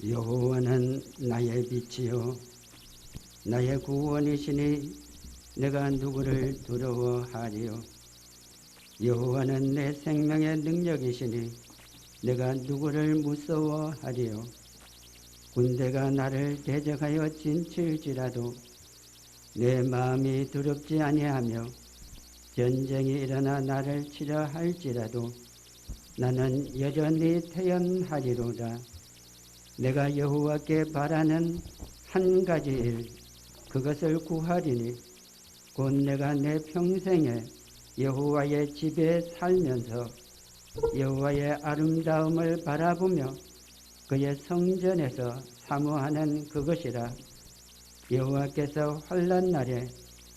여호와는 나의 빛이요 나의 구원이시니 내가 누구를 두려워하리요. 여호와는 내 생명의 능력이시니 내가 누구를 무서워하리요. 군대가 나를 대적하여 진칠지라도 내 마음이 두렵지 아니하며 전쟁이 일어나 나를 치려 할지라도 나는 여전히 태연하리로다. 내가 여호와께 바라는 한 가지 일, 그것을 구하리니 곧 내가 내 평생에 여호와의 집에 살면서 여호와의 아름다움을 바라보며 그의 성전에서 사모하는 그것이라. 여호와께서 환난 날에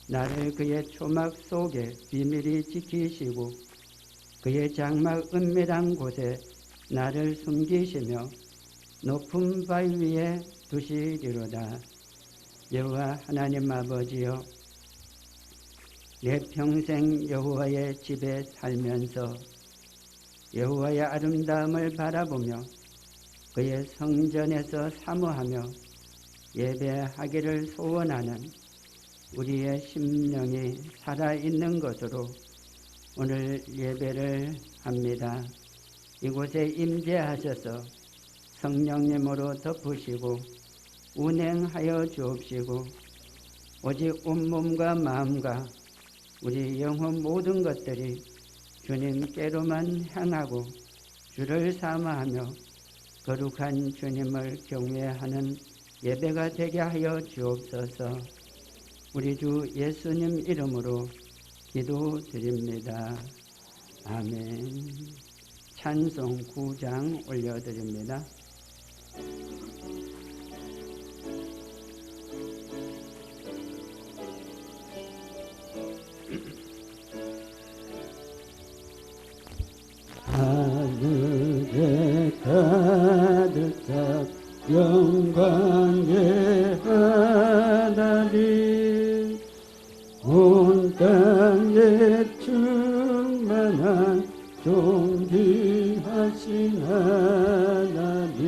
나를 그의 초막 속에 비밀히 지키시고 그의 장막 은밀한 곳에 나를 숨기시며 높은 바위 위에 두시리로다. 여호와 하나님 아버지여, 내 평생 여호와의 집에 살면서 여호와의 아름다움을 바라보며 그의 성전에서 사모하며 예배하기를 소원하는 우리의 심령이 살아있는 것으로 오늘 예배를 합니다. 이곳에 임재하셔서 성령님으로 덮으시고 운행하여 주옵시고 오직 온몸과 마음과 우리 영혼 모든 것들이 주님께로만 향하고 주를 사모하며 거룩한 주님을 경외하는 예배가 되게 하여 주옵소서. 우리 주 예수님 이름으로 기도드립니다. 아멘. 찬송 9장 올려드립니다. 하늘에 가득 차 영광의 하나님, 온 땅에 충만한 존귀하신 하나님,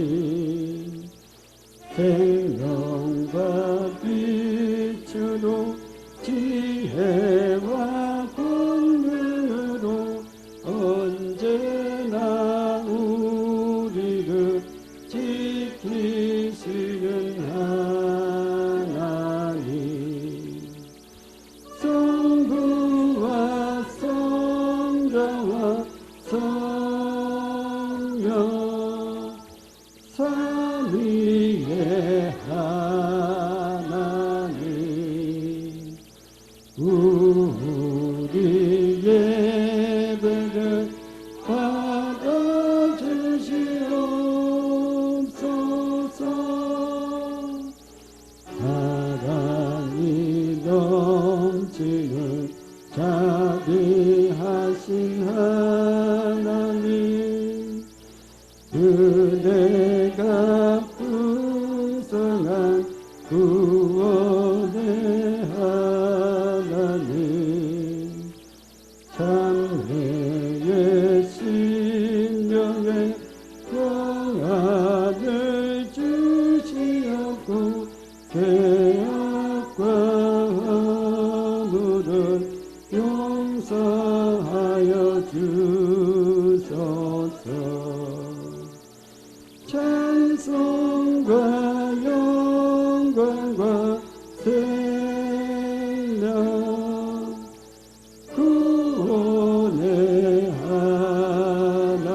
생명과 빛으로 지혜와 권능으로 언제나 우리를 지키시는 하나님, 성부와 성자와 성령 삼위의 하나님, 우리 예배를 받아주시옵소서. 사랑이 넘치는 자비하신 하나님, 은혜가 풍성한 구원의 하나님, 참회의 심령에 평안을 주시옵고 죄악과 허물을 용서하여 주소서. 찬송과 영광과 생명 구원의 하나님,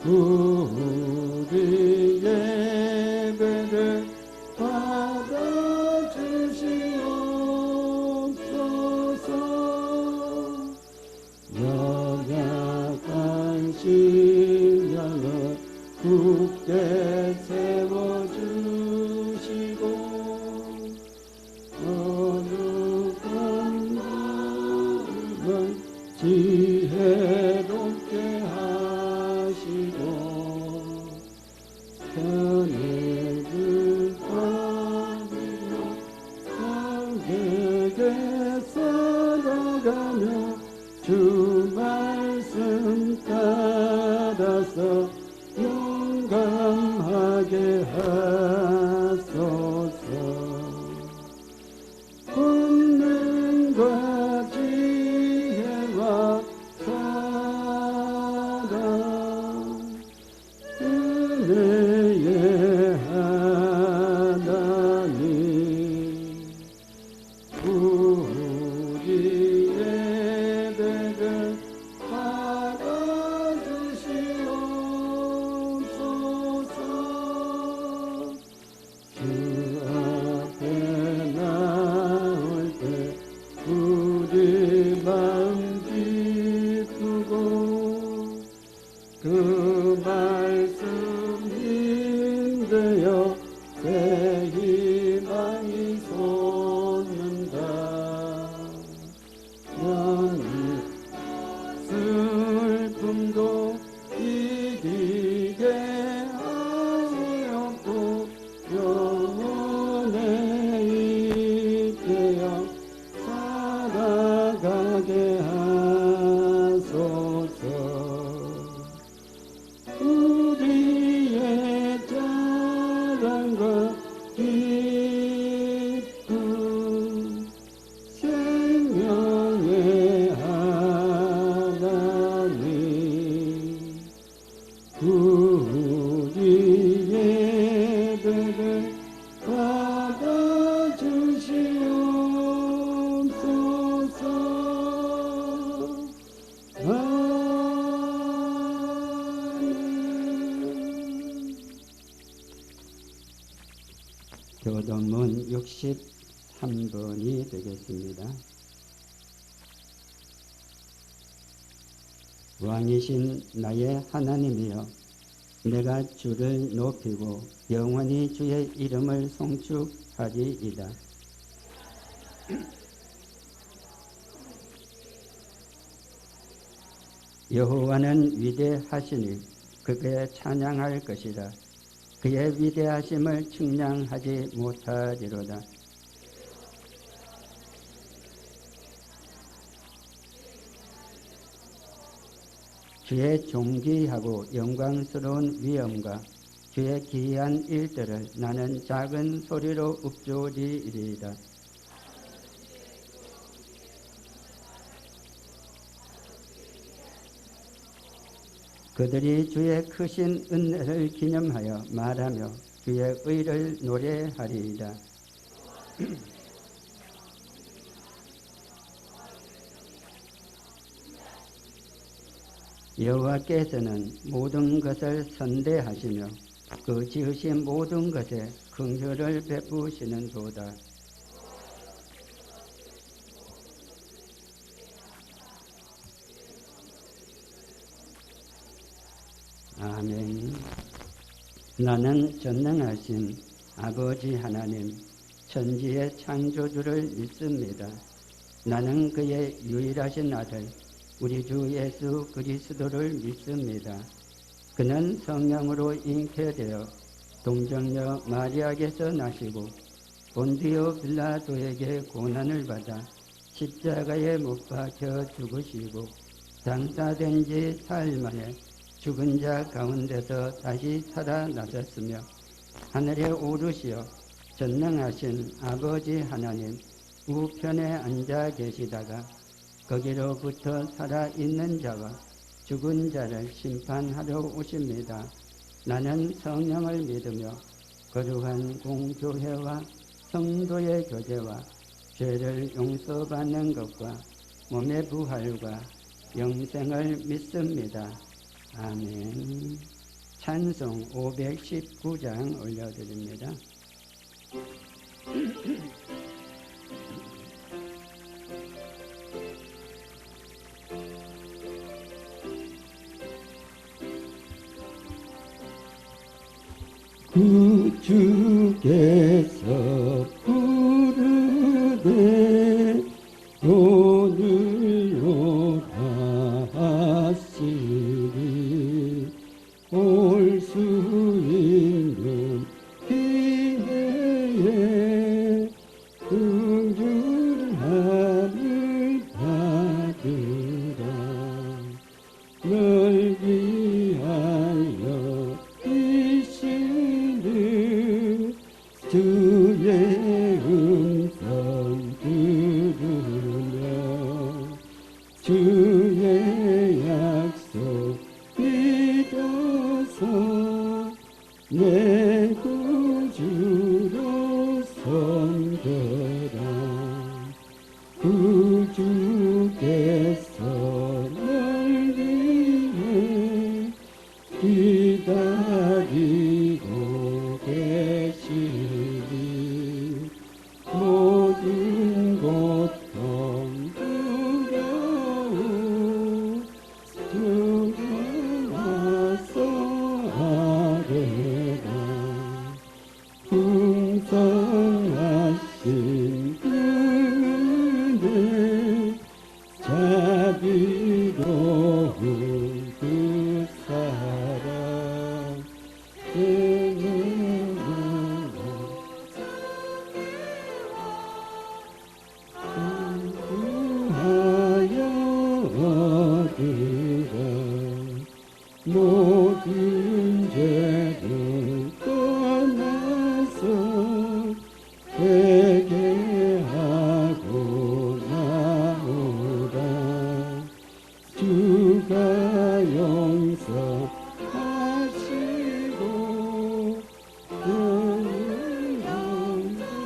우리 예배를 받아주시옵소서. 연약한 심령을 굳게 세워주시고 거룩한 마음을 지혜롭게 하시고 편애를 받으며 성객에 살아가며 주 말씀 따라서 그 말씀 힘되어 새 희망이 솟는다. 영이 슬픔도 이기게 하옵고 영원에 있게요 살아가게 하소서. 우리의 자랑과 기쁨 생명의 하나님 우리 예배를 받아주시옵소서. 교도문 63번이 되겠습니다. 왕이신 나의 하나님이여, 내가 주를 높이고 영원히 주의 이름을 송축하리이다. 여호와는 위대하시니 그게 찬양할 것이라. 그의 위대하심을 측량하지 못하리로다. 주의 존귀하고 영광스러운 위엄과 주의 기이한 일들을 나는 작은 소리로 읊조리리이다. 그들이 주의 크신 은혜를 기념하여 말하며 주의 의를 노래하리이다. 여호와께서는 모든 것을 선대하시며 그 지으신 모든 것에 긍휼을 베푸시는도다. 아멘. 나는 전능하신 아버지 하나님, 천지의 창조주를 믿습니다. 나는 그의 유일하신 아들, 우리 주 예수 그리스도를 믿습니다. 그는 성령으로 잉태되어 동정녀 마리아에게서 나시고 본디오 빌라도에게 고난을 받아 십자가에 못 박혀 죽으시고 장사된 지 사흘 만에 죽은 자 가운데서 다시 살아나셨으며 하늘에 오르시어 전능하신 아버지 하나님 우편에 앉아 계시다가 거기로부터 살아있는 자와 죽은 자를 심판하러 오십니다. 나는 성령을 믿으며 거룩한 공교회와 성도의 교제와 죄를 용서받는 것과 몸의 부활과 영생을 믿습니다. 아멘. 찬송 519장 올려드립니다. 구주께서 부르되 오늘로 하시리 올 수 있는 기회에 긍휼함을 받으라. 널 위하여 이시는 주의 음성 들으며 주의 약속 믿어서 내 구주로 섬겨라. 구주께서 널 위해 기다리고 계시니 모든 고통 두려움 주의 모든 죄를 떠나서 회개하고 나오라. 주가 용서하시고 너를 용서하시니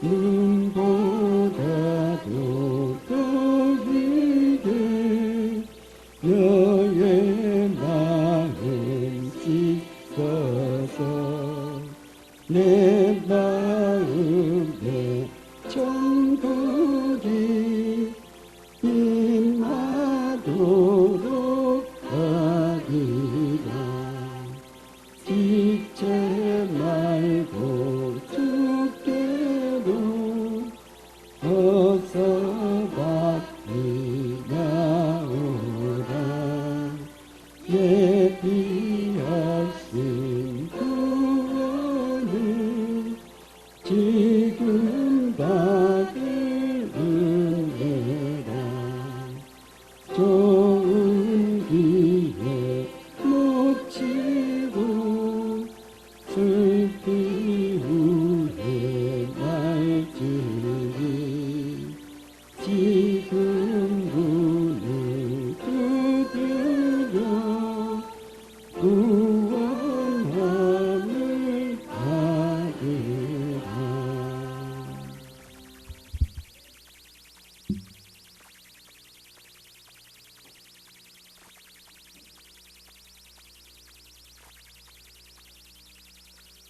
눈보다도 더 크게 너의 마음 씻어서 내 마음에 천국이 임하도록 하리라. 지체 말고 주께로 어서 밖에 나오라. 예비하신 구원을 지금 받을 은혜라. 좋은 기회 놓치고 슬피 후에 말지니 지금 문을 두드려 구원함을 받으라.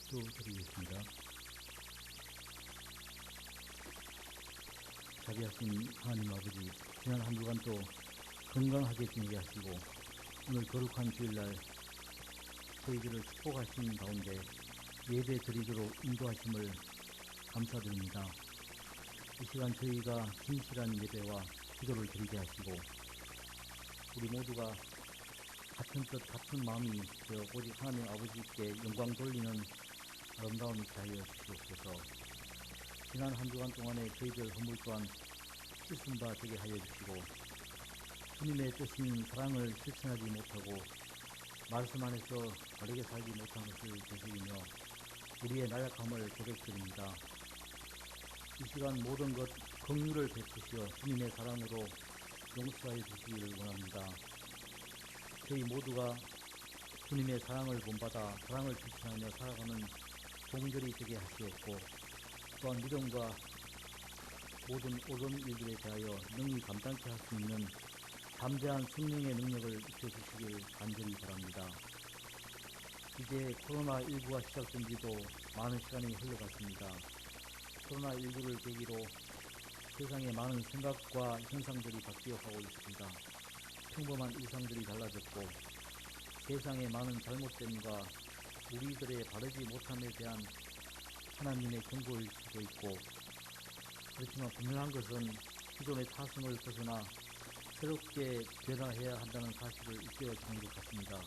기도드리겠습니다. 자비하신 하나님 아버지, 지난 한 주간도 건강하게 지내게 하시고 오늘 거룩한 주일날 저희들을 축복하신 가운데 예배 드리도록 인도하심을 감사드립니다. 이 시간 저희가 진실한 예배와 기도를 드리게 하시고 우리 모두가 같은 뜻 같은 마음이 되어 오직 하나님 아버지께 영광 돌리는 아름다운 있게 하여 주시옵소서. 지난 한 주간 동안에 저희들 허물 또한 씻은 바 되게 하여 주시고 주님의 뜻인 사랑을 실천하지 못하고 말씀 안에서 바르게 살지 못한 것을 되새기며 우리의 나약함을 고백드립니다. 이 시간 모든 것 긍휼을 베푸시어 주님의 사랑으로 용서하여 주시기를 원합니다. 저희 모두가 주님의 사랑을 본받아 사랑을 실천하며 살아가는 종들이 되게 하시옵고 또한 믿음과 모든 옳은 일들에 대하여 능히 감당케 할 수 있는 담대한 성령의 능력을 입혀주시길 간절히 바랍니다. 이제 코로나19가 시작된 지도 많은 시간이 흘러갔습니다. 코로나19를 계기로 세상의 많은 생각과 현상들이 바뀌어가고 있습니다. 평범한 일상들이 달라졌고 세상의 많은 잘못됨과 우리들의 바르지 못함에 대한 하나님의 경고일 수도 있고 그렇지만 분명한 것은 기존의 타성을 벗어나 새롭게 변화해야 한다는 사실을 일깨워주는 것 같습니다.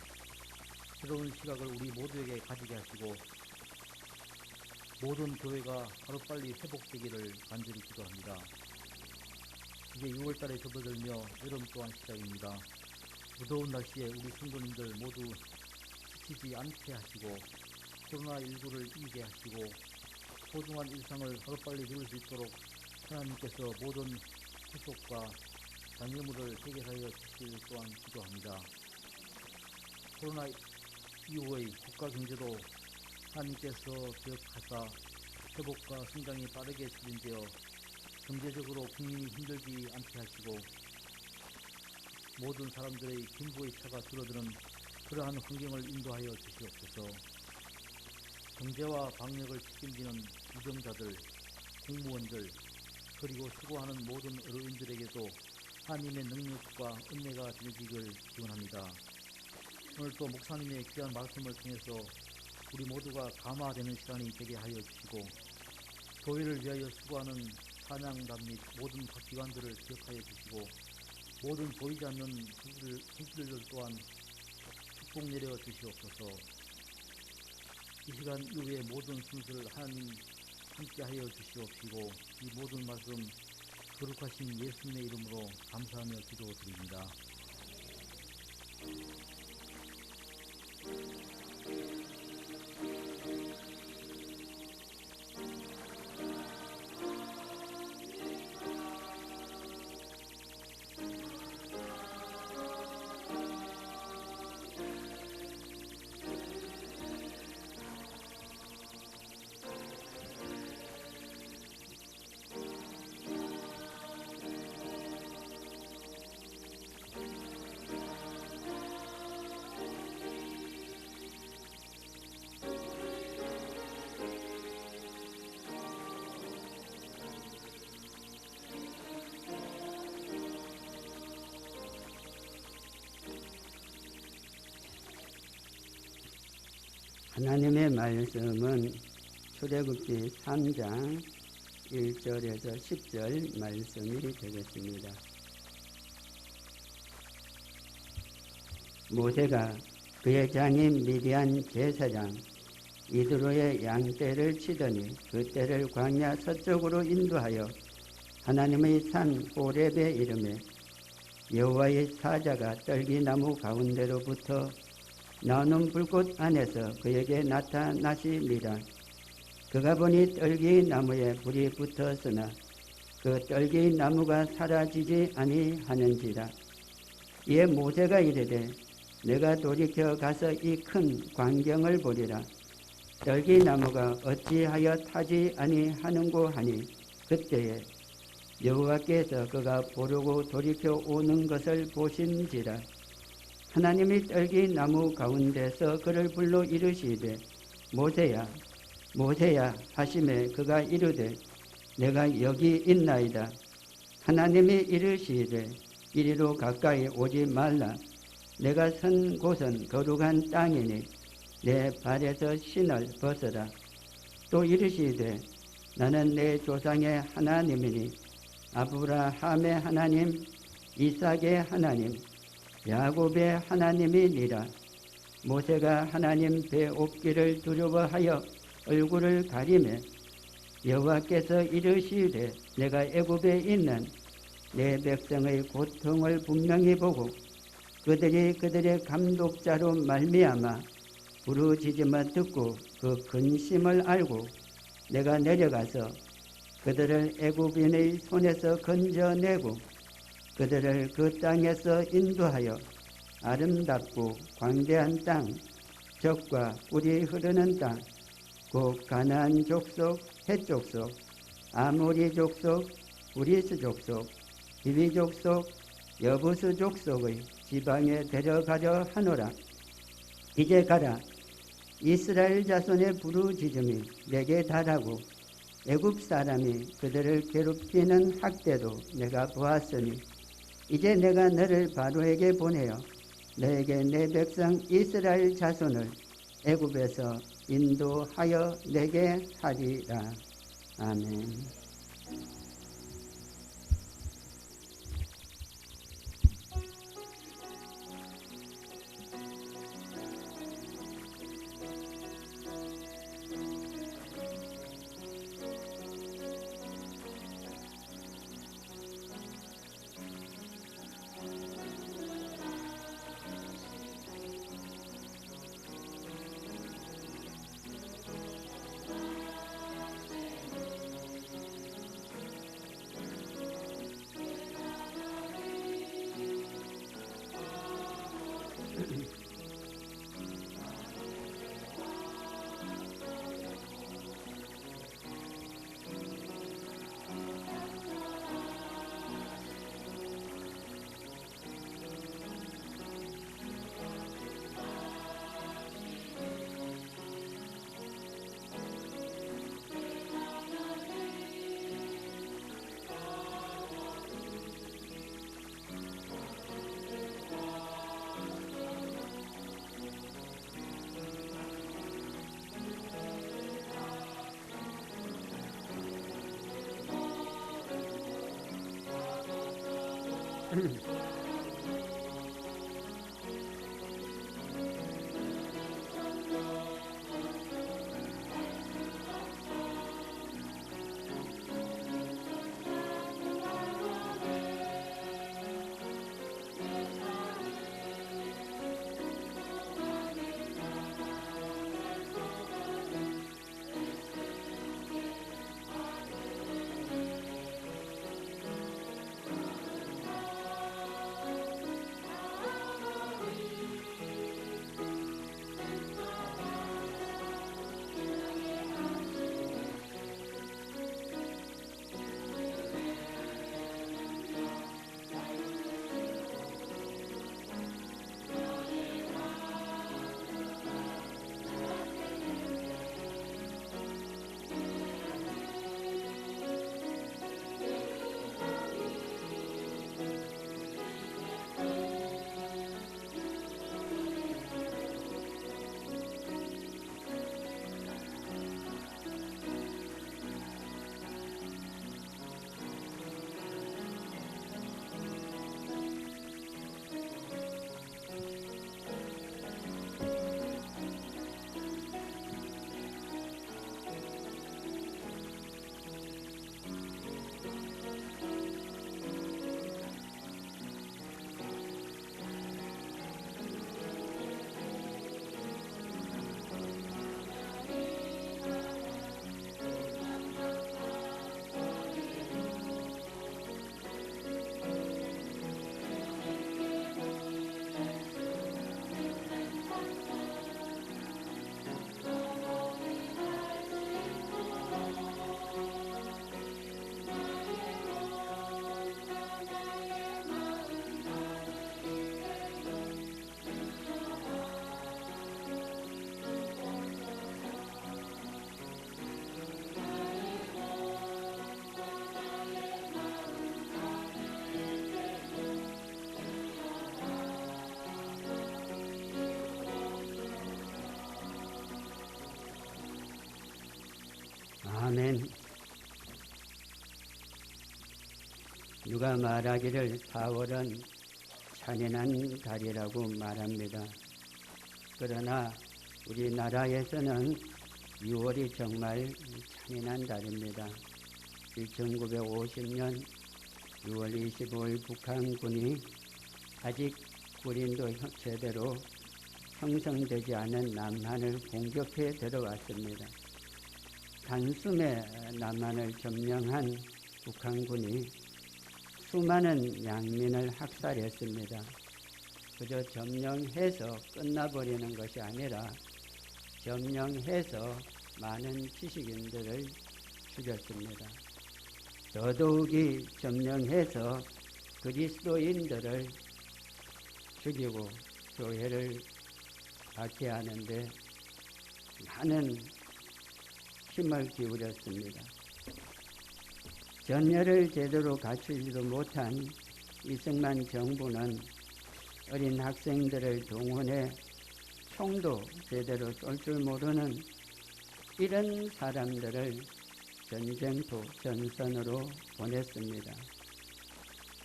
새로운 시각을 우리 모두에게 가지게 하시고 모든 교회가 하루빨리 회복되기를 간절히 기도합니다. 이제 6월달에 접어들며 여름 또한 시작입니다. 무더운 날씨에 우리 성도님들 모두 지치지 않게 하시고 코로나19를 이기게 하시고 소중한 일상을 하루빨리 누릴 수 있도록 하나님께서 모든 후속과 장애물을 해결하여 주시길 또한 기도합니다. 코로나 이후의 국가 경제도 하나님께서 기억하사 회복과 성장이 빠르게 진행되어 경제적으로 국민이 힘들지 않게 하시고 모든 사람들의 진보의 차가 줄어드는 그러한 환경을 인도하여 주시옵소서. 경제와 방역을 책임지는 유정자들, 공무원들, 그리고 수고하는 모든 의료인들에게도 하나님의 능력과 은혜가 전해지길 기원합니다. 오늘 또 목사님의 귀한 말씀을 통해서 우리 모두가 감화되는 시간이 되게 하여 주시고 교회를 위하여 수고하는 찬양단 및 모든 각 기관들을 기억하여 주시고 모든 보이지 않는 손길들 또한 축복 내려 주시옵소서. 이 시간 이후의 모든 순서를 하나님 함께 하여 주시옵시고 이 모든 말씀 거룩하신 예수님의 이름으로 감사하며 기도드립니다. 하나님의 말씀은 출애굽기 3장 1절에서 10절 말씀이 되겠습니다. 모세가 그의 장인 미디안 제사장 이드로의 양떼를 치더니 그 떼를 광야 서쪽으로 인도하여 하나님의 산 호렙에 이르매 여호와의 사자가 떨기나무 가운데로부터 나오는 불꽃 안에서 그에게 나타나시니라. 그가 보니 떨기나무에 불이 붙었으나 그 떨기나무가 사라지지 아니하는지라. 이에 모세가 이르되 내가 돌이켜 가서 이 큰 광경을 보리라. 떨기나무가 어찌하여 타지 아니하는고 하니 그때에 여호와께서 그가 보려고 돌이켜 오는 것을 보신지라. 하나님이 떨기나무 가운데서 그를 불러 이르시되 모세야 모세야 하시매 그가 이르되 내가 여기 있나이다. 하나님이 이르시되 이리로 가까이 오지 말라. 내가 선 곳은 거룩한 땅이니 내 발에서 신을 벗어라. 또 이르시되 나는 내 조상의 하나님이니 아브라함의 하나님 이삭의 하나님 야곱의 하나님이니라. 모세가 하나님 뵈옵기를 두려워하여 얼굴을 가리매 여호와께서 이르시되 내가 애굽에 있는 내 백성의 고통을 분명히 보고 그들이 그들의 감독자로 말미암아 부르짖음을 듣고 그 근심을 알고 내가 내려가서 그들을 애굽인의 손에서 건져내고 그들을 그 땅에서 인도하여 아름답고 광대한 땅, 젖과 꿀이 흐르는 땅, 곧 가나안 족속, 헷 족속, 아모리 족속, 브리스 족속, 히위 족속, 여부스 족속의 지방에 데려가려 하노라. 이제 가라. 이스라엘 자손의 부르짖음이 내게 달하고 애굽 사람이 그들을 괴롭히는 학대도 내가 보았으니 이제 내가 너를 바로에게 보내어 너에게 내 백성 이스라엘 자손을 애굽에서 인도하여 내게 하리라. 아멘. 누가 말하기를 4월은 잔인한 달이라고 말합니다. 그러나 우리나라에서는 6월이 정말 잔인한 달입니다. 1950년 6월 25일 북한군이 아직 군인도 제대로 형성되지 않은 남한을 공격해 들어왔습니다. 단숨에 남한을 점령한 북한군이 수많은 양민을 학살했습니다. 그저 점령해서 끝나버리는 것이 아니라 점령해서 많은 지식인들을 죽였습니다. 더더욱이 점령해서 그리스도인들을 죽이고 교회를 박해하는데 많은 힘을 기울였습니다. 전열을 제대로 갖추지도 못한 이승만 정부는 어린 학생들을 동원해 총도 제대로 쏠 줄 모르는 이런 사람들을 전쟁터 전선으로 보냈습니다.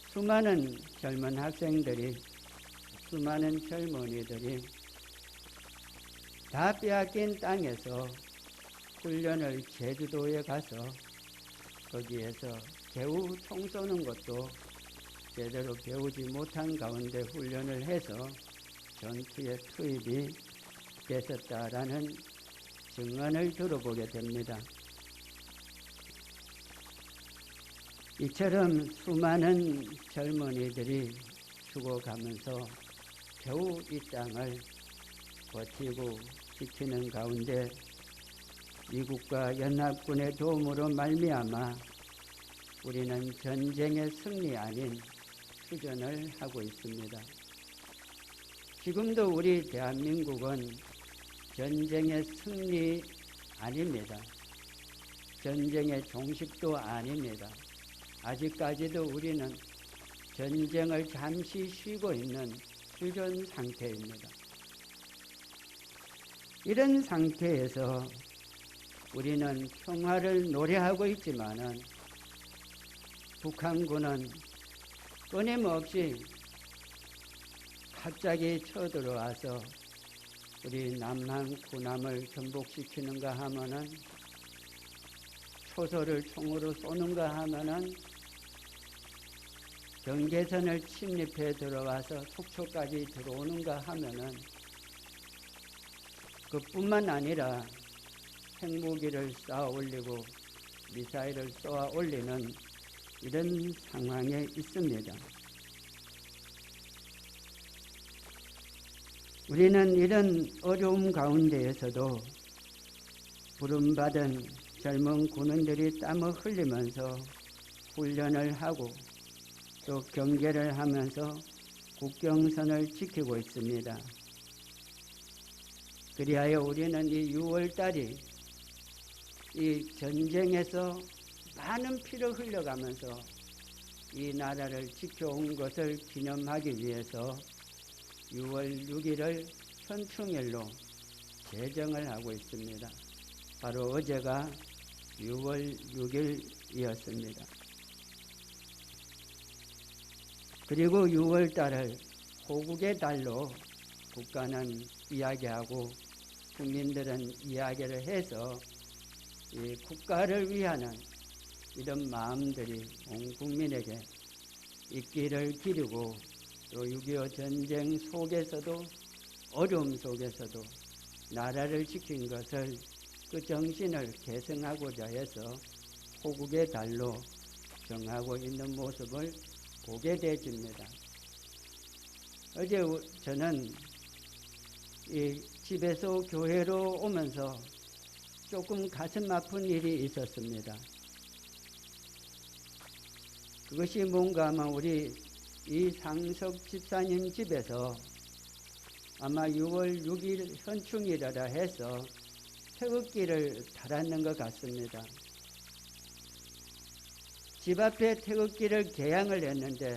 수많은 젊은 학생들이, 수많은 젊은이들이 다 빼앗긴 땅에서 훈련을 제주도에 가서 거기에서 겨우 총 쏘는 것도 제대로 배우지 못한 가운데 훈련을 해서 전투에 투입이 됐었다라는 증언을 들어보게 됩니다. 이처럼 수많은 젊은이들이 죽어가면서 겨우 이 땅을 버티고 지키는 가운데 미국과 연합군의 도움으로 말미암아 우리는 전쟁의 승리 아닌 휴전을 하고 있습니다. 지금도 우리 대한민국은 전쟁의 승리 아닙니다. 전쟁의 종식도 아닙니다. 아직까지도 우리는 전쟁을 잠시 쉬고 있는 휴전 상태입니다. 이런 상태에서 우리는 평화를 노래하고 있지만은 북한군은 끊임없이 갑자기 쳐들어와서 우리 남한 군함을 전복시키는가 하면은 초소를 총으로 쏘는가 하면은 경계선을 침입해 들어와서 속초까지 들어오는가 하면은 그뿐만 아니라 핵무기를 쌓아 올리고 미사일을 쏘아 올리는 이런 상황에 있습니다. 우리는 이런 어려움 가운데에서도 부름받은 젊은 군인들이 땀을 흘리면서 훈련을 하고 또 경계를 하면서 국경선을 지키고 있습니다. 그리하여 우리는 이 6월달이 이 전쟁에서 많은 피를 흘려가면서 이 나라를 지켜온 것을 기념하기 위해서 6월 6일을 현충일로 제정을 하고 있습니다. 바로 어제가 6월 6일이었습니다. 그리고 6월 달을 호국의 달로 국가는 이야기하고 국민들은 이야기를 해서 이 국가를 위하는 이런 마음들이 온 국민에게 있기를 기리고 또 6.25 전쟁 속에서도 어려움 속에서도 나라를 지킨 것을 그 정신을 계승하고자 해서 호국의 달로 정하고 있는 모습을 보게 되집니다. 어제 저는 이 집에서 교회로 오면서 조금 가슴 아픈 일이 있었습니다. 그것이 뭔가 하면 우리 이상석 집사님 집에서 아마 6월 6일 현충일이라 해서 태극기를 달았는 것 같습니다. 집 앞에 태극기를 개양을 했는데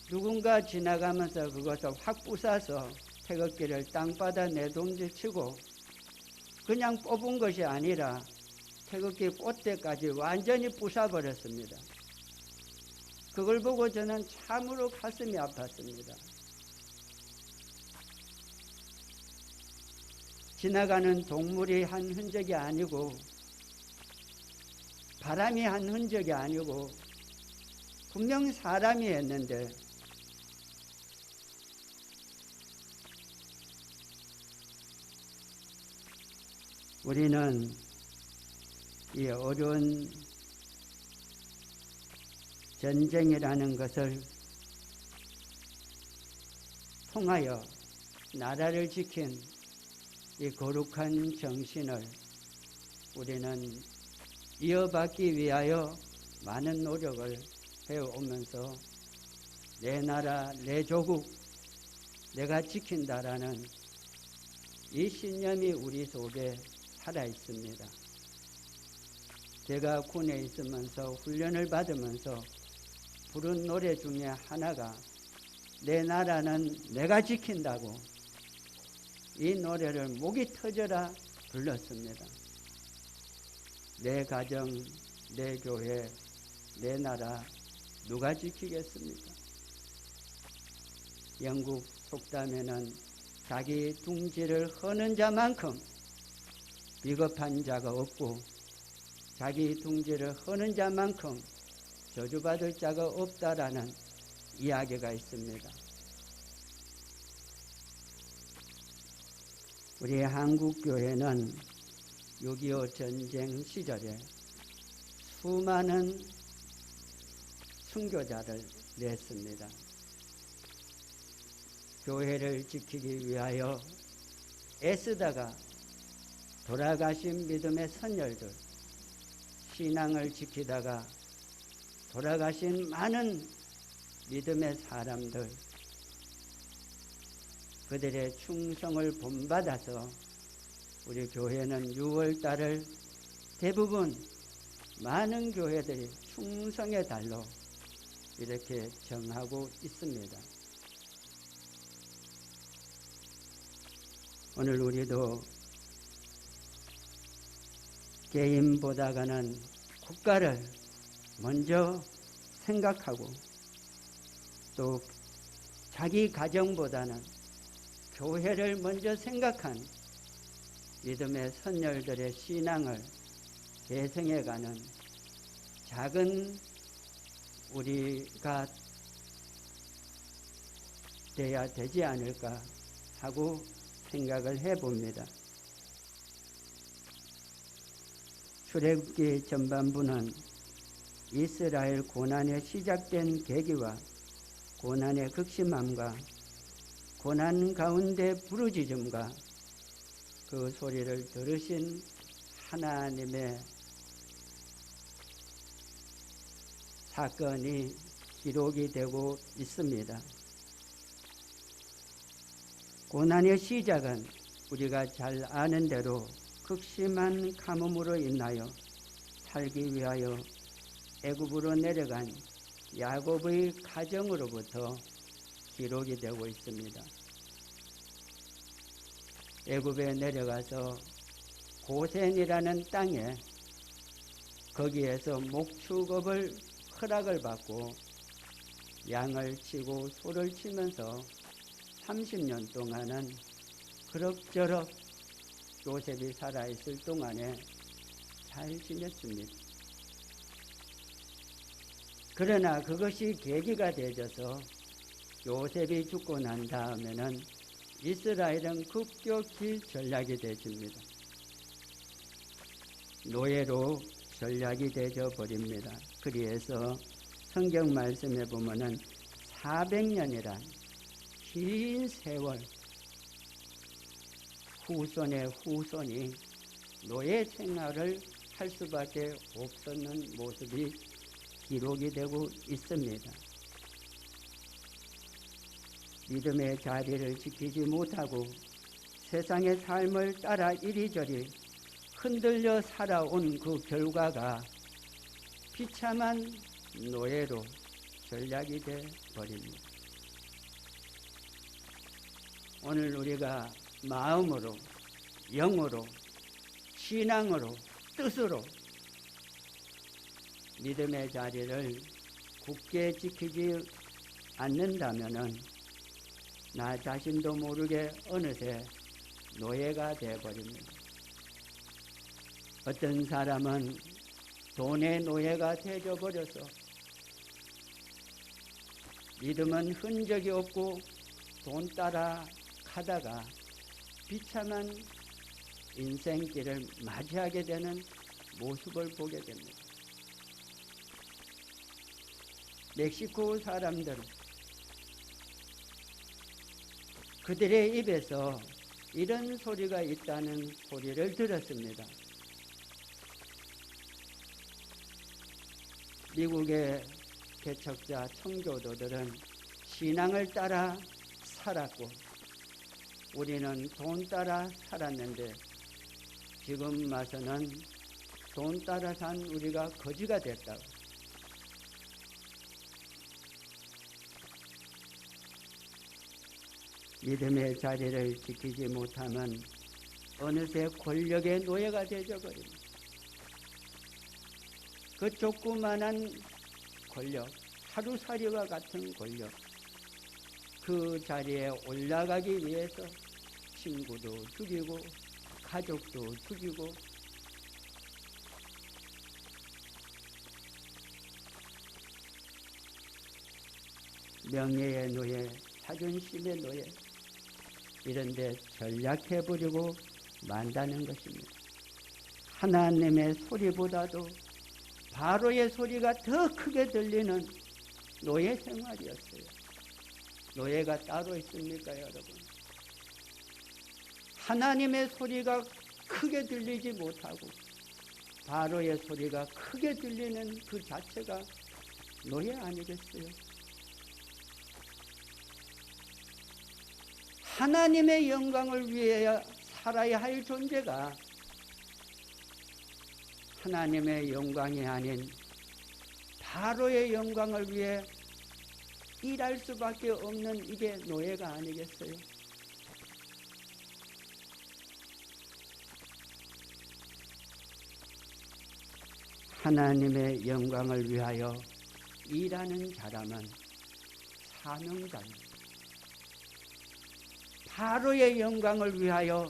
누군가 지나가면서 그것을 확 부숴서 태극기를 땅바다 내동질치고 그냥 뽑은 것이 아니라 태극기 꽃대까지 완전히 부숴버렸습니다. 그걸 보고 저는 참으로 가슴이 아팠습니다. 지나가는 동물이 한 흔적이 아니고 바람이 한 흔적이 아니고 분명 사람이 했는데 우리는 이 어려운 전쟁이라는 것을 통하여 나라를 지킨 이 거룩한 정신을 우리는 이어받기 위하여 많은 노력을 해오면서 내 나라, 내 조국, 내가 지킨다라는 이 신념이 우리 속에 살아 있습니다. 제가 군에 있으면서 훈련을 받으면서 부른 노래 중에 하나가 내 나라는 내가 지킨다고 이 노래를 목이 터져라 불렀습니다. 내 가정, 내 교회, 내 나라 누가 지키겠습니까? 영국 속담에는 자기 둥지를 허는 자만큼 비겁한 자가 없고 자기 둥지를 허는 자만큼 저주받을 자가 없다라는 이야기가 있습니다. 우리 한국교회는 6.25 전쟁 시절에 수많은 순교자를 냈습니다. 교회를 지키기 위하여 애쓰다가 돌아가신 믿음의 선열들, 신앙을 지키다가 돌아가신 많은 믿음의 사람들, 그들의 충성을 본받아서 우리 교회는 6월달을 대부분 많은 교회들이 충성의 달로 이렇게 정하고 있습니다. 오늘 우리도 개인보다가는 국가를 먼저 생각하고 또 자기 가정보다는 교회를 먼저 생각한 믿음의 선열들의 신앙을 계승해가는 작은 우리가 돼야 되지 않을까 하고 생각을 해봅니다. 출애굽기 전반부는 이스라엘 고난의 시작된 계기와 고난의 극심함과 고난 가운데 부르짖음과 그 소리를 들으신 하나님의 사건이 기록이 되고 있습니다. 고난의 시작은 우리가 잘 아는 대로 극심한 가뭄으로 인하여 살기 위하여 애굽으로 내려간 야곱의 가정으로부터 기록이 되고 있습니다. 애굽에 내려가서 고센이라는 땅에 거기에서 목축업을 허락을 받고 양을 치고 소를 치면서 30년 동안은 그럭저럭 요셉이 살아있을 동안에 잘 지냈습니다. 그러나 그것이 계기가 되어서 요셉이 죽고 난 다음에는 이스라엘은 급격히 전략이 되집니다. 노예로 전략이 되어 버립니다. 그래서 성경 말씀에 보면은 400년이란 긴 세월 후손의 후손이 노예 생활을 할 수밖에 없었는 모습이 기록이 되고 있습니다. 믿음의 자리를 지키지 못하고 세상의 삶을 따라 이리저리 흔들려 살아온 그 결과가 비참한 노예로 전락이 돼 버립니다. 오늘 우리가 마음으로, 영으로, 신앙으로, 뜻으로 믿음의 자리를 굳게 지키지 않는다면은 나 자신도 모르게 어느새 노예가 되어버립니다. 어떤 사람은 돈의 노예가 되어버려서 믿음은 흔적이 없고 돈 따라 가다가 비참한 인생길을 맞이하게 되는 모습을 보게 됩니다. 멕시코 사람들은 그들의 입에서 이런 소리가 있다는 소리를 들었습니다. 미국의 개척자 청교도들은 신앙을 따라 살았고 우리는 돈 따라 살았는데 지금 와서는 돈 따라 산 우리가 거지가 됐다고. 믿음의 자리를 지키지 못하면 어느새 권력의 노예가 되어버립니다. 그 조그만한 권력, 하루살이와 같은 권력, 그 자리에 올라가기 위해서 친구도 죽이고 가족도 죽이고 명예의 노예, 자존심의 노예 이런 데 전락해버리고 만다는 것입니다. 하나님의 소리보다도 바로의 소리가 더 크게 들리는 노예 생활이었어요. 노예가 따로 있습니까, 여러분? 하나님의 소리가 크게 들리지 못하고 바로의 소리가 크게 들리는 그 자체가 노예 아니겠어요? 하나님의 영광을 위해 살아야 할 존재가 하나님의 영광이 아닌 바로의 영광을 위해 일할 수밖에 없는 이게 노예가 아니겠어요? 하나님의 영광을 위하여 일하는 자라면 사명자입니다. 바로의 영광을 위하여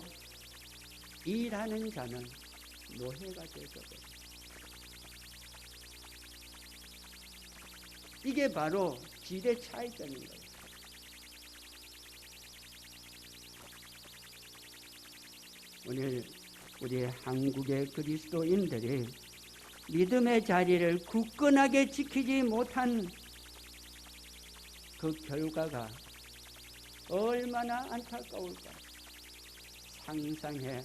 일하는 자는 노예가 되어버려요. 이게 바로 지대 차이점인 거예요. 오늘 우리 한국의 그리스도인들이 믿음의 자리를 굳건하게 지키지 못한 그 결과가 얼마나 안타까울까 상상해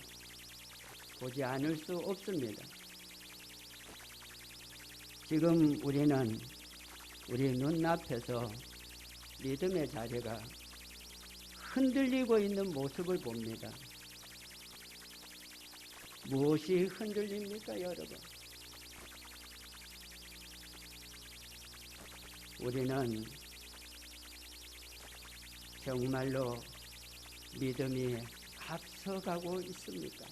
보지 않을 수 없습니다. 지금 우리는 우리 눈앞에서 믿음의 자리가 흔들리고 있는 모습을 봅니다. 무엇이 흔들립니까, 여러분? 우리는 정말로 믿음이 앞서가고 있습니까?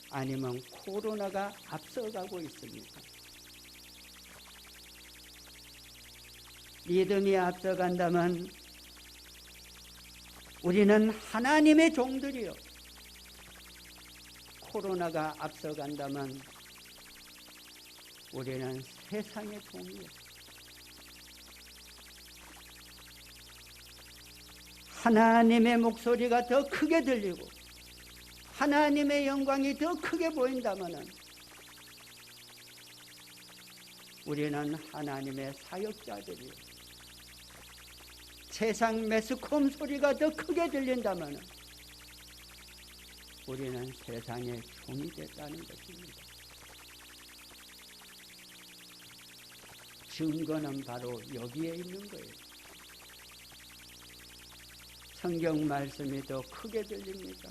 아니면 코로나가 앞서가고 있습니까? 믿음이 앞서간다면 우리는 하나님의 종들이요. 코로나가 앞서간다면 우리는 세상의 종이요. 하나님의 목소리가 더 크게 들리고 하나님의 영광이 더 크게 보인다면 우리는 하나님의 사역자들이요. 세상 매스컴 소리가 더 크게 들린다면 우리는 세상의 종이 됐다는 것입니다. 증거는 바로 여기에 있는 거예요. 성경 말씀이 더 크게 들립니까?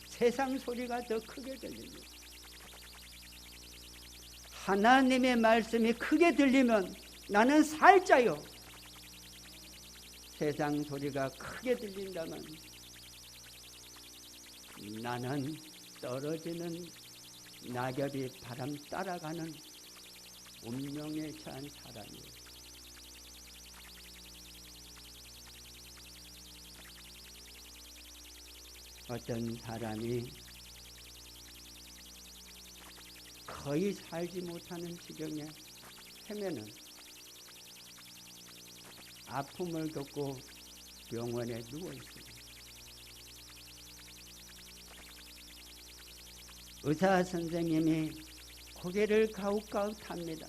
세상 소리가 더 크게 들립니다. 하나님의 말씀이 크게 들리면 나는 살자요. 세상 소리가 크게 들린다면 나는 떨어지는 낙엽이 바람 따라가는 운명에 처한 사람이에요. 어떤 사람이 거의 살지 못하는 지경에 헤매는 아픔을 겪고 병원에 누워 있습니다. 의사 선생님이 고개를 가웃가웃합니다.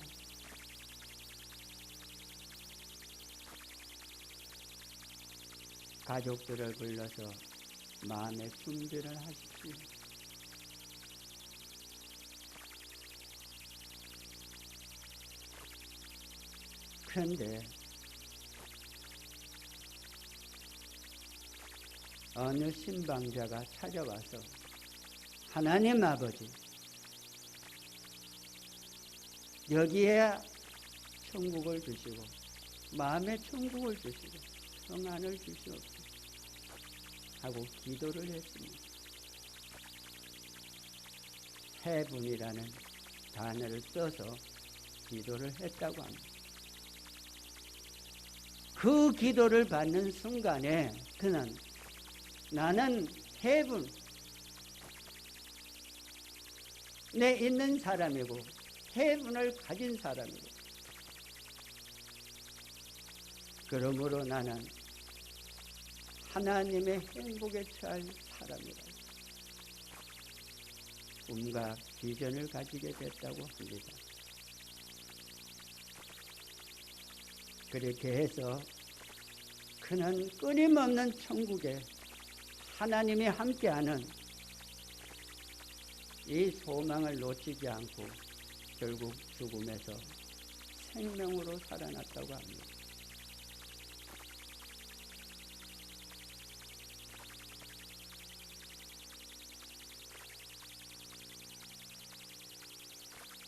가족들을 불러서 마음의 준비를 하십시오. 그런데 어느 신방자가 찾아와서 하나님 아버지, 여기에 천국을 주시고 마음의 천국을 주시고 평안을 주시옵소서 하고 기도를 했습니다. 해분이라는 단어를 써서 기도를 했다고 합니다. 그 기도를 받는 순간에 그는 나는 해분, 내 있는 사람이고 해분을 가진 사람이고 그러므로 나는 하나님의 행복에 처할 사람이다. 꿈과 비전을 가지게 됐다고 합니다. 그렇게 해서 그는 끊임없는 천국에 하나님이 함께하는 이 소망을 놓치지 않고 결국 죽음에서 생명으로 살아났다고 합니다.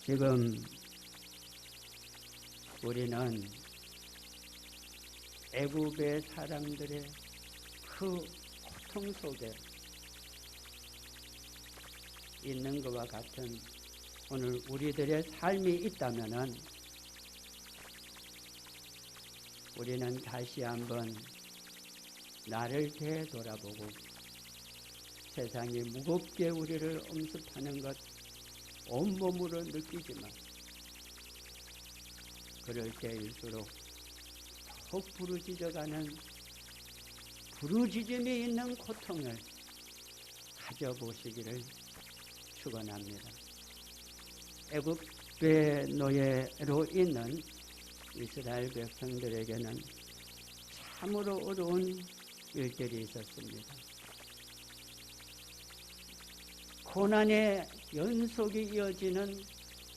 지금 우리는 애굽의 사람들의 그 고통 속에 있는 것과 같은 오늘 우리들의 삶이 있다면은 우리는 다시 한번 나를 되돌아보고 세상이 무겁게 우리를 엄습하는 것 온몸으로 느끼지만 그럴 때일수록 더욱 부르짖어가는 부르짖음이 있는 고통을 가져보시기를 축원합니다. 애굽의 노예로 있는 이스라엘 백성들에게는 참으로 어려운 일들이 있었습니다. 고난의 연속이 이어지는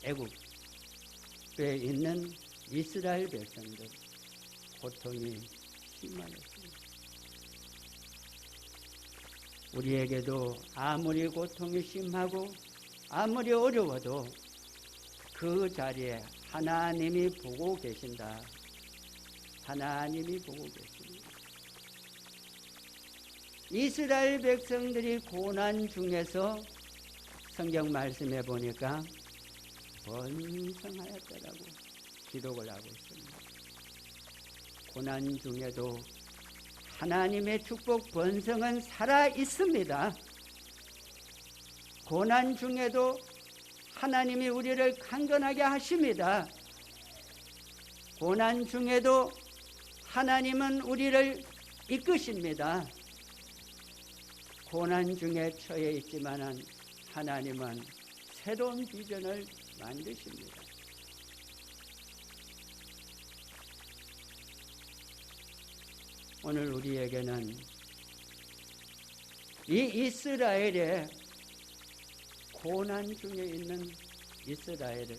애굽에 있는 이스라엘 백성들 고통이 심하였습니다. 우리에게도 아무리 고통이 심하고 아무리 어려워도 그 자리에 하나님이 보고 계신다. 하나님이 보고 계십니다. 이스라엘 백성들이 고난 중에서 성경 말씀해 보니까 번성하였더라고 기록을 하고 있습니다. 고난 중에도 하나님의 축복 번성은 살아 있습니다. 고난 중에도 하나님이 우리를 강건하게 하십니다. 고난 중에도 하나님은 우리를 이끄십니다. 고난 중에 처해 있지만은 하나님은 새로운 비전을 만드십니다. 오늘 우리에게는 이 이스라엘의 고난 중에 있는 이스라엘을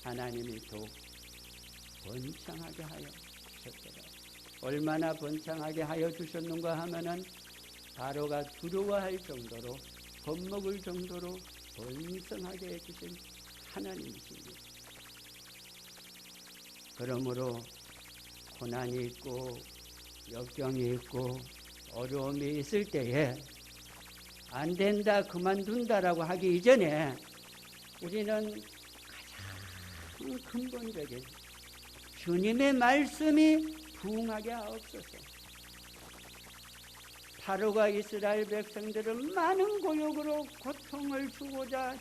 하나님이 더욱 번창하게 하여 주셨더라. 얼마나 번창하게 하여 주셨는가 하면은 바로가 두려워할 정도로 겁먹을 정도로 번성하게 해주신 하나님이십니다. 그러므로 고난이 있고 역경이 있고 어려움이 있을 때에 안 된다 그만둔다라고 하기 이전에 우리는 근본적인 주님의 말씀이 부응하게 하옵소서. 바로가 이스라엘 백성들은 많은 고역으로 고통을 주고자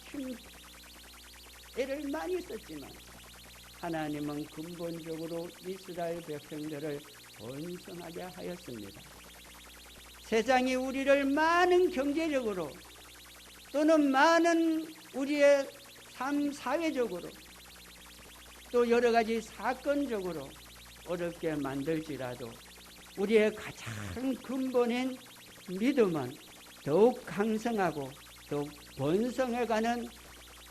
애를 많이 썼지만 하나님은 근본적으로 이스라엘 백성들을 번성하게 하였습니다. 세상이 우리를 많은 경제적으로 또는 많은 우리의 삶 사회적으로 또 여러 가지 사건적으로 어렵게 만들지라도 우리의 가장 근본인 믿음은 더욱 강성하고 더욱 번성해가는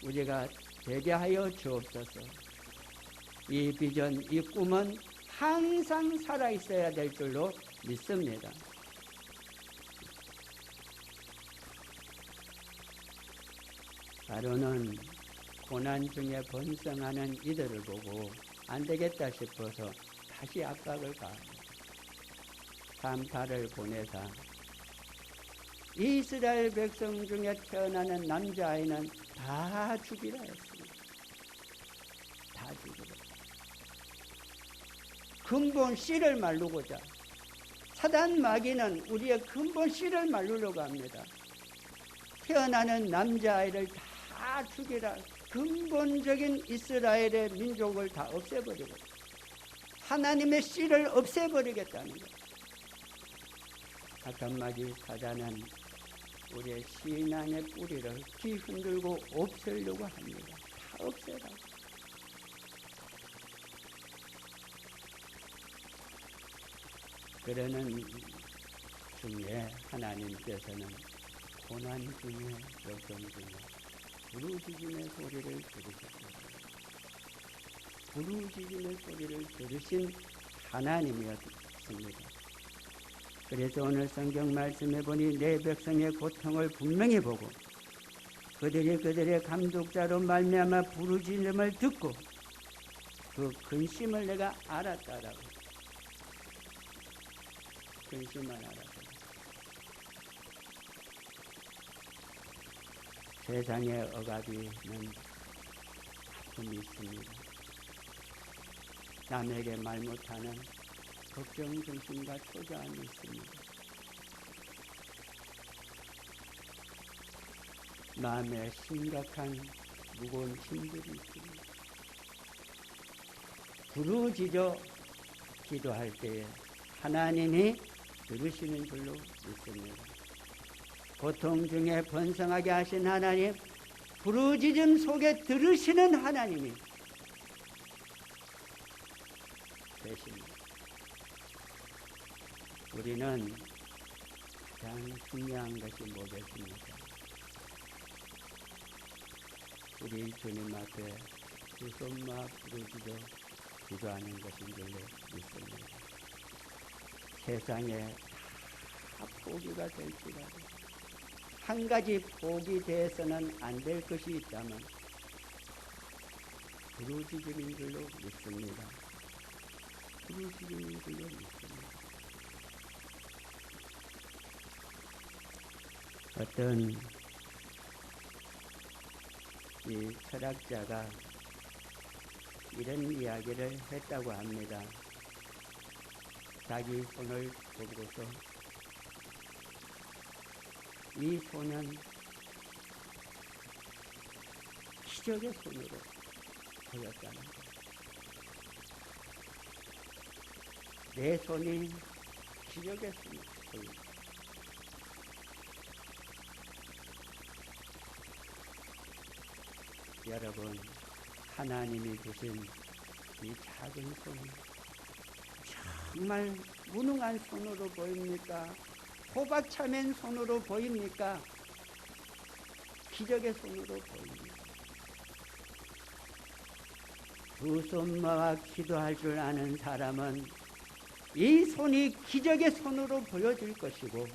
우리가 되게 하여 주옵소서. 이 비전, 이 꿈은 항상 살아있어야 될 줄로 믿습니다. 바로는 고난 중에 번성하는 이들을 보고 안 되겠다 싶어서 다시 압박을 가합니다. 산파를 보내사 이스라엘 백성 중에 태어나는 남자아이는 다 죽이라 했습니다. 다 죽이라. 근본 씨를 말르고자 사단 마귀는 우리의 근본 씨를 말르려고 합니다. 태어나는 남자아이를 다 죽이라. 근본적인 이스라엘의 민족을 다 없애버리고 하나님의 씨를 없애버리겠다는 것. 악한 마귀 사단은 우리의 신앙의 뿌리를 뒤흔들고 없애려고 합니다. 다 없애라. 그러는 중에 하나님께서는 고난 중에 역경 중에 부르짖음의 소리를 들으셨습니다. 부르짖음의 소리를 들으신 하나님이었습니다. 그래서 오늘 성경 말씀해 보니 내 백성의 고통을 분명히 보고 그들이 그들의 감독자로 말미암아 부르짖음을 듣고 그 근심을 내가 알았다라고. 근심을 알았다. 세상의 억압이는 아픔이 있습니다. 남에게 말 못하는 걱정, 근심과 초조함이 있습니다. 마음에 심각한 무거운 짐들이 있습니다. 부르짖어 기도할 때에 하나님이 들으시는 줄로 믿습니다. 고통 중에 번성하게 하신 하나님, 부르짖음 속에 들으시는 하나님이 되십니다. 우리는 가장 중요한 것이 뭐겠습니까? 우리 주님 앞에 두 손마 부르짖어 기도하는 것인 줄로 믿습니다. 세상에 다 포기가 될지라도 한 가지 포기돼서는 안 될 것이 있다면 부르짖음인 줄로 믿습니다. 부르짖음인 줄로 믿습니다. 어떤 이 철학자가 이런 이야기를 했다고 합니다. 자기 손을 보고서 이 손은 기적의 손으로 보였다는 것. 내 손이 기적의 손으로 보였다. 여러분, 하나님이 주신 이 작은 손이 정말 무능한 손으로 보입니까? 호박차맨 손으로 보입니까? 기적의 손으로 보입니다. 두 손마와 기도할 줄 아는 사람은 이 손이 기적의 손으로 보여질 것이고,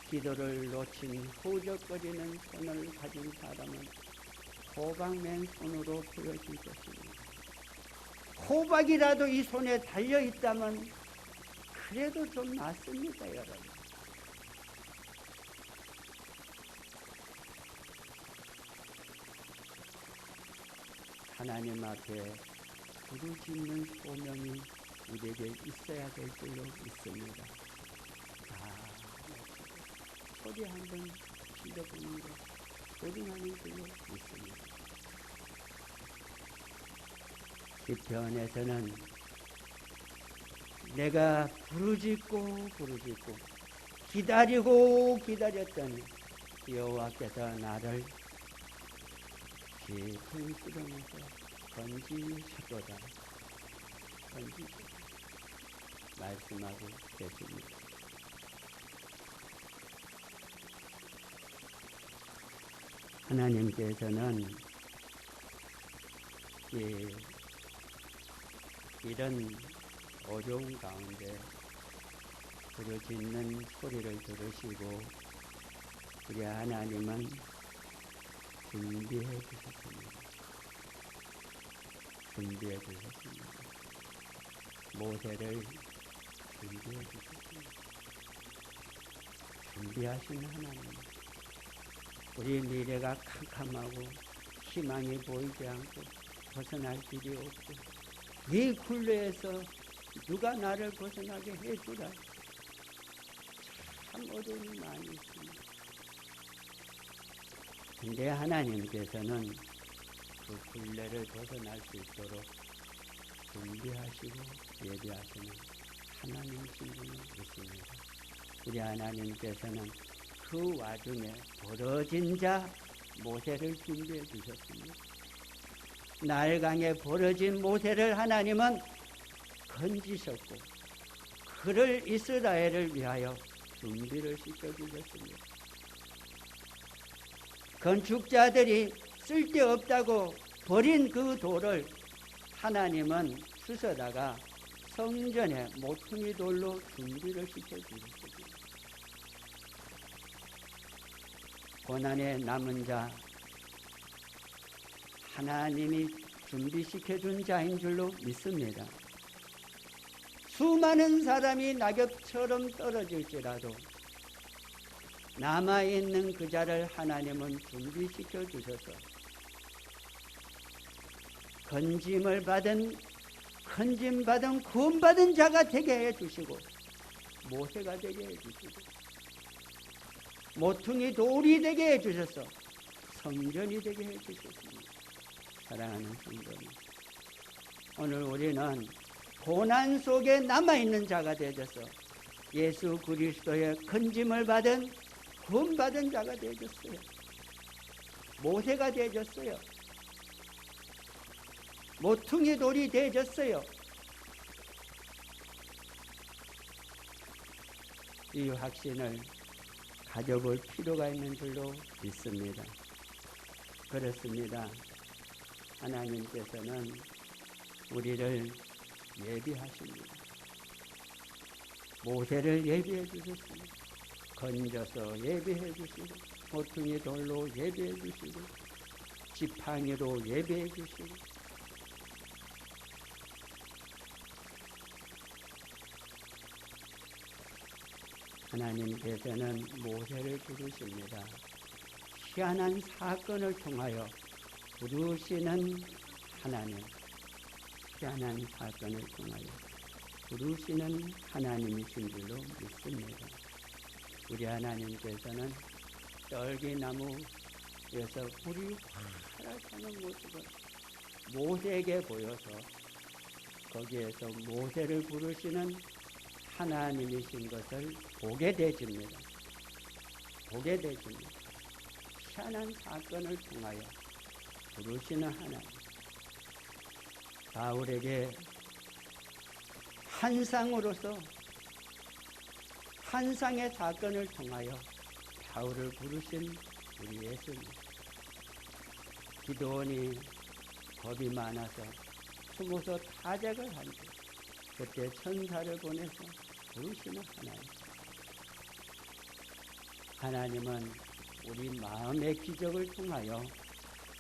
기도를 놓친 후적거리는 손을 가진 사람은 호박맨 손으로 보여질 것입니다. 호박이라도 이 손에 달려있다면 그래도 좀 낫습니다, 여러분. 하나님 앞에 부르짖는 소명이 우리에게 있어야 될 줄로 믿습니다. 소리 한번 질러보는 것, 소리나는 줄로 믿습니다. 시편에서는 내가 부르짖고 기다리고 기다렸더니 여호와께서 나를 깊은 수렁에서 건지셨도다. 말씀하고 계십니다. 하나님께서는 이런 어려운 가운데 부르짖는 소리를 들으시고 우리 하나님은 준비해 주셨습니다. 모세를 준비해 주셨습니다. 준비하신 하나님, 우리 미래가 캄캄하고 희망이 보이지 않고 벗어날 길이 없고 이 굴레에서 누가 나를 벗어나게 해주라. 참 어려움이 많이 있습니다. 근데 하나님께서는 그 굴레를 벗어날 수 있도록 준비하시고 예비하시는 하나님이신 분을 믿습니다. 우리 하나님께서는 그 와중에 벌어진 자 모세를 준비해 주셨습니다. 나일강에 벌어진 모세를 하나님은 건지셨고 그를 이스라엘을 위하여 준비를 시켜주셨습니다. 건축자들이 쓸데없다고 버린 그 돌을 하나님은 주워다가 성전에 모퉁이 돌로 준비를 시켜주셨습니다. 고난에 남은 자 하나님이 준비시켜준 자인 줄로 믿습니다. 수많은 사람이 낙엽처럼 떨어질지라도 남아있는 그 자를 하나님은 준비시켜 주셔서 건짐받은 구원받은 자가 되게 해주시고 모세가 되게 해주시고 모퉁이 돌이 되게 해주셔서 성전이 되게 해주셨습니다. 사랑하는 성도님, 오늘 우리는 고난 속에 남아있는 자가 되어서 예수 그리스도의 건짐을 받은 구원받은 자가 되어졌어요. 모세가 되어졌어요. 모퉁이 돌이 되어졌어요. 이 확신을 가져볼 필요가 있는 줄로 믿습니다. 그렇습니다. 하나님께서는 우리를 예비하십니다. 모세를 예비해 주셨습니다. 건져서 예비해 주시고 모퉁이 돌로 예비해 주시고 지팡이로 예비해 주시고 하나님께서는 모세를 부르십니다. 희한한 사건을 통하여 부르시는 하나님, 희한한 사건을 통하여 부르시는 하나님이신 줄로 믿습니다. 우리 하나님께서는 떨기나무에서 불이 활활 타는 모습을 모세에게 보여서 거기에서 모세를 부르시는 하나님이신 것을 보게 되집니다. 희한한 사건을 통하여 부르시는 하나님. 바울에게 환상으로서 환상의 사건을 통하여 바울을 부르신 우리 예수님. 기도원이 겁이 많아서 숨어서 타작을 한 때 그때 천사를 보내서 부르시는 하나님. 하나님은 우리 마음의 기적을 통하여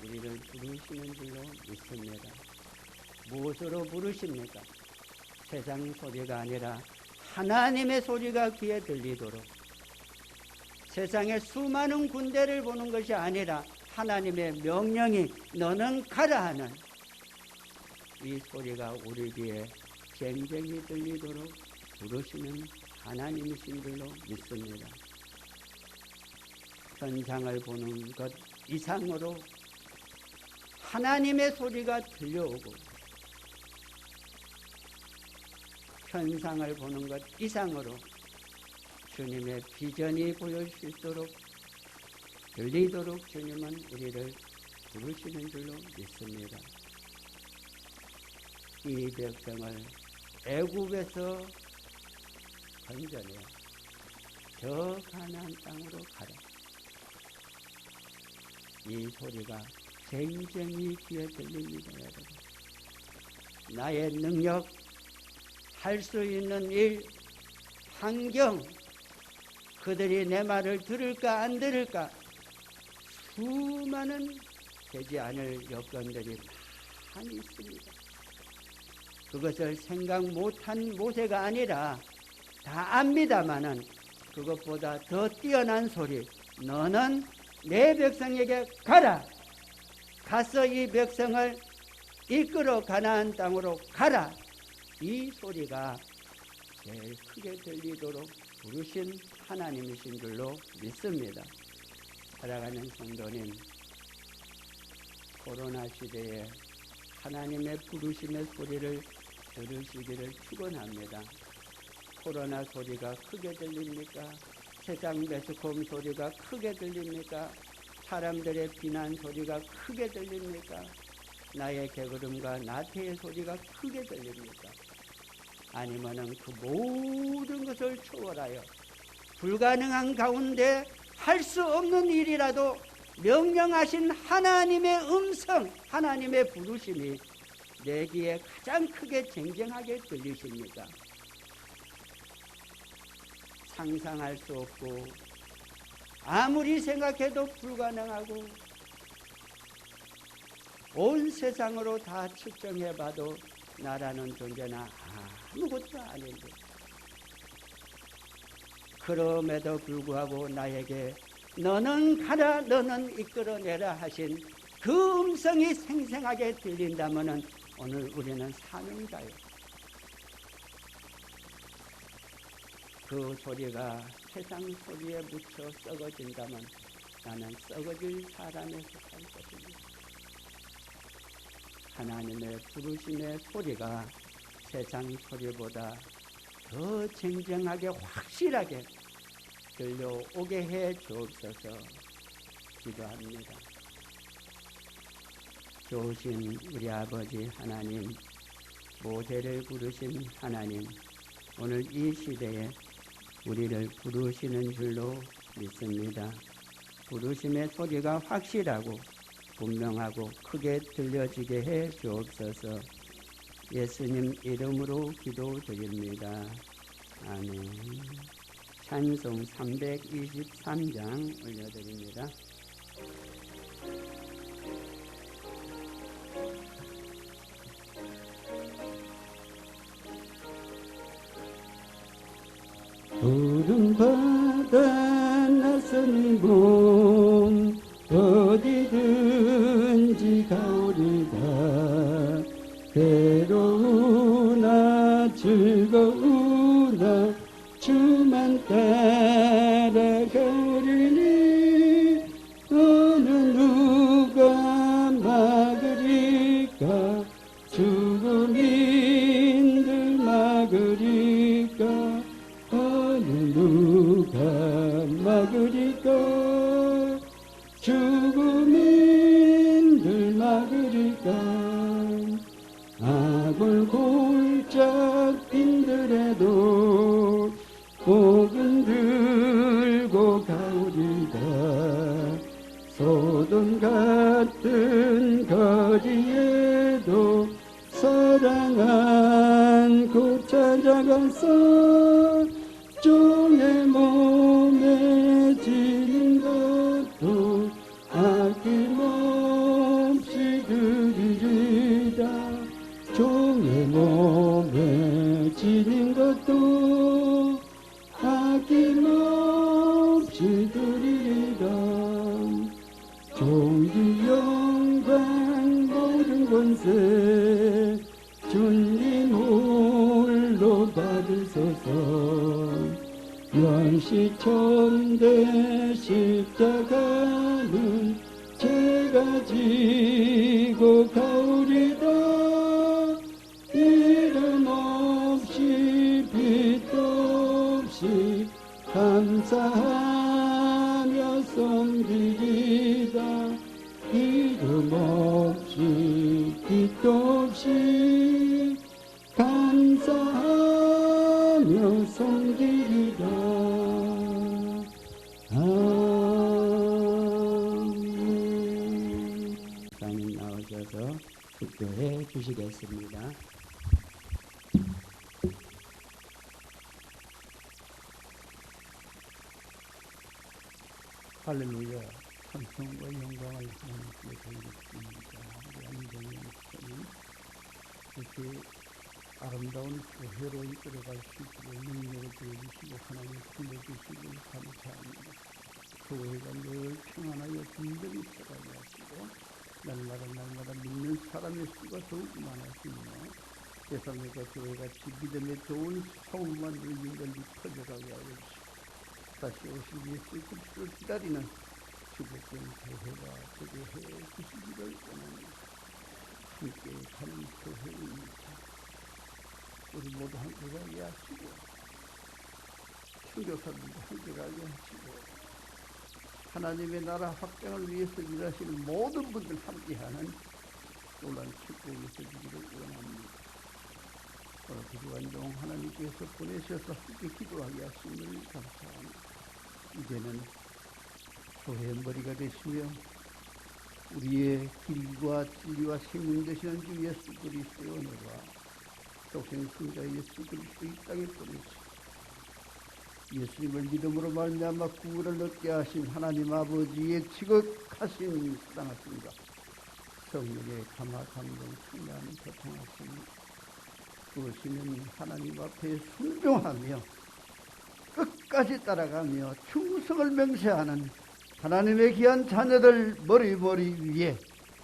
우리를 부르시는 줄로 믿습니다. 무엇으로 부르십니까? 세상 소리가 아니라 하나님의 소리가 귀에 들리도록, 세상의 수많은 군대를 보는 것이 아니라 하나님의 명령이 너는 가라 하는 이 소리가 우리 귀에 쟁쟁이 들리도록 부르시는 하나님이신 줄로 믿습니다. 현상을 보는 것 이상으로 하나님의 소리가 들려오고 현상을 보는 것 이상으로 주님의 비전이 보일 수 있도록 들리도록 주님은 우리를 부르시는 줄로 믿습니다. 이 백성을 애굽에서 건져내 저 가나안 땅으로 가라. 이 소리가 굉장히 귀에 들립니다, 여러분. 나의 능력, 할 수 있는 일, 환경, 그들이 내 말을 들을까 안 들을까, 수많은 되지 않을 여건들이 많이 있습니다. 그것을 생각 못한 모세가 아니라 다 압니다마는 그것보다 더 뛰어난 소리, 너는 내 백성에게 가라. 가서 이 백성을 이끌어 가나안 땅으로 가라. 이 소리가 제일 크게 들리도록 부르신 하나님이신 줄로 믿습니다. 살아가는 성도님, 코로나 시대에 하나님의 부르심의 소리를 들으시기를 축원합니다. 코로나 소리가 크게 들립니까? 세상 매스컴 소리가 크게 들립니까? 사람들의 비난 소리가 크게 들립니까? 나의 게으름과 나태의 소리가 크게 들립니까? 아니면은 그 모든 것을 초월하여 불가능한 가운데 할 수 없는 일이라도 명령하신 하나님의 음성, 하나님의 부르심이 내 귀에 가장 크게 쟁쟁하게 들리십니까? 상상할 수 없고 아무리 생각해도 불가능하고 온 세상으로 다 측정해봐도 나라는 존재나 아무것도 아닌데 그럼에도 불구하고 나에게 너는 가라, 너는 이끌어내라 하신 그 음성이 생생하게 들린다면 오늘 우리는 사는가요? 그 소리가 세상 소리에 묻혀 썩어진다면 나는 썩어질 사람에 속할 것입니다. 하나님의 부르심의 소리가 세상 소리보다 더 쟁쟁하게 확실하게 들려오게 해 주옵소서 기도합니다. 좋으신 우리 아버지 하나님, 모세를 부르신 하나님, 오늘 이 시대에 우리를 부르시는 줄로 믿습니다. 부르심의 소리가 확실하고 분명하고 크게 들려지게 해 주옵소서. 예수님 이름으로 기도드립니다. 아멘. 찬송 323장 올려드립니다. 푸른 바다 낯선 몸 어디든지 가오리다. 괴로우나 즐거우나 주만 따라가리니 어느 누가 막으리까. 죽음인들 막으리까. 어느 누가 막으리까. 죽음인들 막으리까. 악을 골짝 빈들에도 복은 들고 가오리다. 소돔 같은 거리에도 사랑 안고 찾아가서 종의 몸에 지는 것도 아낌없이 드리리다. 종의 몸에 지는 것도 아낌없이 드리리라. 종기 영광 모든 권세 수시천대 십자가는 제가 지고 가오리다. 이름 없이 빛도 없이 감사하며 섬기리다. 이름 없이 빛도 없이 감사하며 섬기리다. 아멘. 목사님 나오셔서 기도해 주시겠습니다. 할렐루야. 찬송과 영광을 하나님께 돌립니다. 양정의 목사님 이렇게 아름다운 교회로 이끌어갈 수 있도록 능력을 주어주시고 하나님 불러주시길 감사합니다. 교회가 늘 평안하여 든든히 살아가게 하시고 날마다 믿는 사람의 수가 더욱 많아지며 세상에서 교회같이 믿음의 좋은 소문만 울린 건지 퍼져가게 하여 주시고 다시 오실 예수 그리스도를 기다리는 주복된 교회가 되게 해 주시기를 원합니다. 함께 가는 교회입니다. 우리 모두 함께 가게 하시고 충격사들도 함께 가게 하시고 하나님의 나라 확장을 위해서 일하시는 모든 분들 함께하는 놀라운 축복이 있어지기를 원합니다. 오늘 부족한 종 하나님께서 보내셔서 함께 기도하게 하시는 감사합니다. 이제는 교회의 머리가 되시며 우리의 길과 진리와 생명 되시는 주 예수 그리스도의 은혜와 독생신자 예수 그리스도 이 땅에 보내시고 예수님을 믿음으로 말미암아 구원을 얻게 하신 하나님 아버지의 지극하신 사랑하심과 성령의 감화 감동 충만한 교통하심이 그것이는 하나님 앞에 순종하며 끝까지 따라가며 충성을 맹세하는 하나님의 귀한 자녀들 머리 위에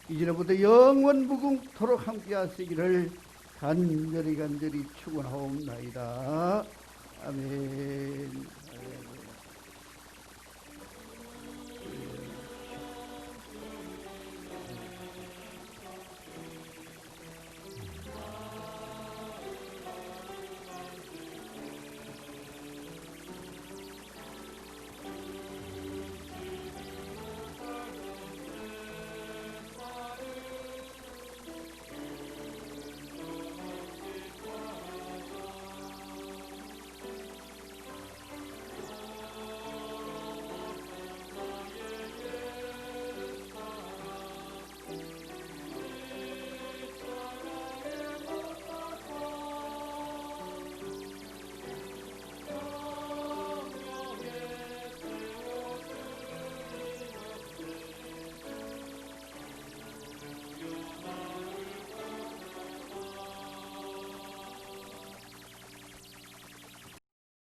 이제부터 영원 무궁토록 함께 하시기를 간절히 축원하옵나이다. 아멘.